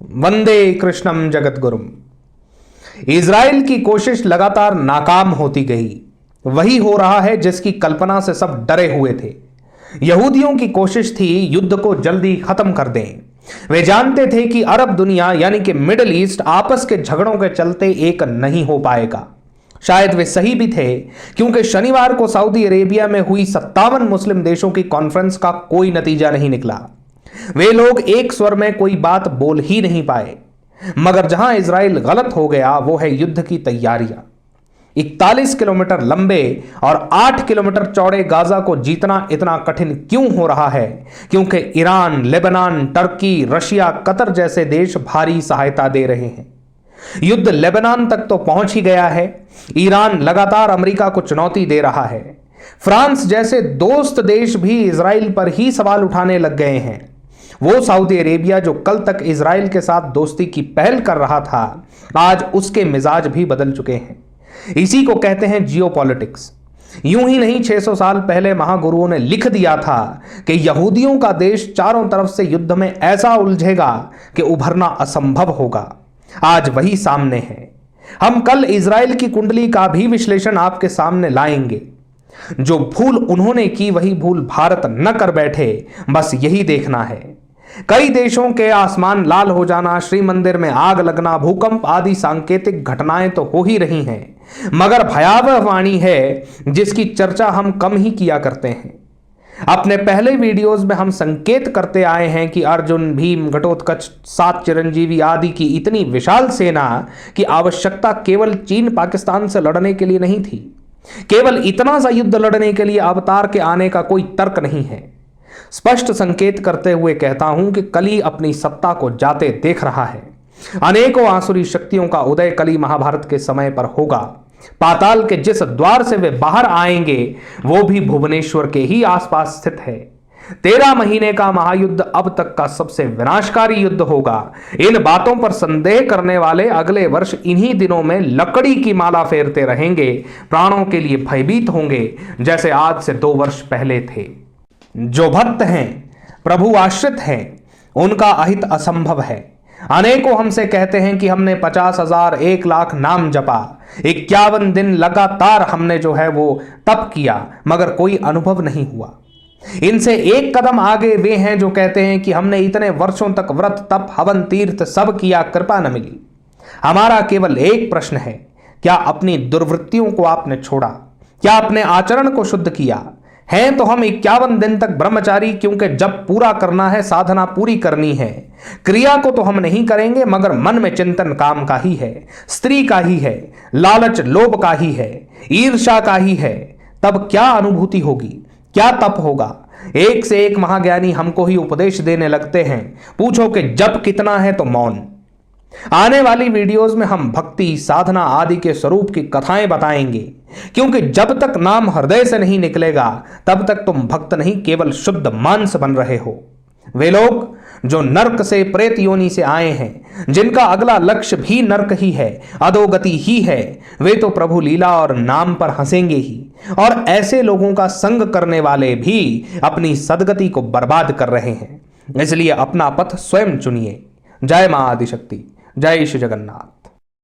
वंदे कृष्णम जगतगुरुम। Israel की कोशिश लगातार नाकाम होती गई। वही हो रहा है जिसकी कल्पना से सब डरे हुए थे। यहूदियों की कोशिश थी युद्ध को जल्दी खत्म कर दें। वे जानते थे कि अरब दुनिया यानी कि मिडिल ईस्ट आपस के झगड़ों के चलते एक नहीं हो पाएगा। शायद वे सही भी थे, क्योंकि शनिवार को सऊदी अरेबिया में हुई 57 मुस्लिम देशों की कॉन्फ्रेंस का कोई नतीजा नहीं निकला। वे लोग एक स्वर में कोई बात बोल ही नहीं पाए। मगर जहां इजराइल गलत हो गया वो है युद्ध की तैयारियां। 41 किलोमीटर लंबे और 8 किलोमीटर चौड़े गाजा को जीतना इतना कठिन क्यों हो रहा है? क्योंकि Iran, Lebanon, Turkey, Russia, Qatar जैसे देश भारी सहायता दे रहे हैं। युद्ध लेबनान तक तो पहुंच ही गया है। ईरान लगातार अमेरिका को चुनौती दे रहा है। फ्रांस जैसे दोस्त देश भी इजराइल पर ही सवाल उठाने लग गए हैं। वो सऊदी अरेबिया जो कल तक इजराइल के साथ दोस्ती की पहल कर रहा था, आज उसके मिजाज भी बदल चुके हैं। इसी को कहते हैं जियोपॉलिटिक्स। यूं ही नहीं, 600 साल पहले महागुरुओं ने लिख दिया था कि यहूदियों का देश चारों तरफ से युद्ध में ऐसा उलझेगा कि उभरना असंभव होगा। आज वही सामने है। हम कल इजराइल की कुंडली का भी विश्लेषण आपके सामने लाएंगे। जो भूल उन्होंने की वही भूल भारत न कर बैठे, बस यही देखना है। कई देशों के आसमान लाल हो जाना, श्री मंदिर में आग लगना, भूकंप आदि सांकेतिक घटनाएं तो हो ही रही हैं, मगर भयावह वाणी है जिसकी चर्चा हम कम ही किया करते हैं। अपने पहले वीडियोस में हम संकेत करते आए हैं कि अर्जुन, भीम, घटोत्कच, 7 चिरंजीवी आदि की इतनी विशाल सेना की आवश्यकता केवल चीन पाकिस्तान से लड़ने के लिए नहीं थी। केवल इतना सा युद्ध लड़ने के लिए अवतार के आने का कोई तर्क नहीं है। स्पष्ट संकेत करते हुए कहता हूं कि कली अपनी सत्ता को जाते देख रहा है। अनेकों आसुरी शक्तियों का उदय कली महाभारत के समय पर होगा। पाताल के जिस द्वार से वे बाहर आएंगे वो भी भुवनेश्वर के ही आसपास स्थित है। 13 महीने का महायुद्ध अब तक का सबसे विनाशकारी युद्ध होगा। इन बातों पर संदेह करने वाले अगले वर्ष इन्हीं दिनों में लकड़ी की माला फेरते रहेंगे, प्राणों के लिए भयभीत होंगे, जैसे आज से 2 वर्ष पहले थे। जो भक्त हैं, प्रभु आश्रित हैं, उनका अहित असंभव है। अनेकों हमसे कहते हैं कि हमने 50,000, 1 लाख नाम जपा, 51 दिन लगातार हमने जो है वो तप किया, मगर कोई अनुभव नहीं हुआ। इनसे एक कदम आगे वे हैं जो कहते हैं कि हमने इतने वर्षों तक व्रत, तप, हवन, तीर्थ सब किया, कृपा न मिली। हमारा केवल एक प्रश्न है, क्या अपनी दुर्वृत्तियों को आपने छोड़ा? क्या अपने आचरण को शुद्ध किया? हैं तो हम 51 दिन तक ब्रह्मचारी, क्योंकि जब पूरा करना है, साधना पूरी करनी है। क्रिया को तो हम नहीं करेंगे, मगर मन में चिंतन काम का ही है, स्त्री का ही है, लालच लोभ का ही है, ईर्ष्या का ही है। तब क्या अनुभूति होगी, क्या तप होगा? एक से एक महाज्ञानी हमको ही उपदेश देने लगते हैं। पूछो कि जप कितना है तो मौन। आने वाली वीडियोस में हम भक्ति, साधना आदि के स्वरूप की कथाएं बताएंगे, क्योंकि जब तक नाम हृदय से नहीं निकलेगा तब तक तुम भक्त नहीं, केवल शुद्ध मांस बन रहे हो। वे लोग जो नर्क से, प्रेत योनि से आए हैं, जिनका अगला लक्ष्य भी नर्क ही है, अधोगति ही है, वे तो प्रभु लीला और नाम पर हंसेंगे ही। और ऐसे लोगों का संग करने वाले भी अपनी सदगति को बर्बाद कर रहे हैं। इसलिए अपना पथ स्वयं चुनिए। जय मां आदिशक्ति, जय श्री जगन्नाथ।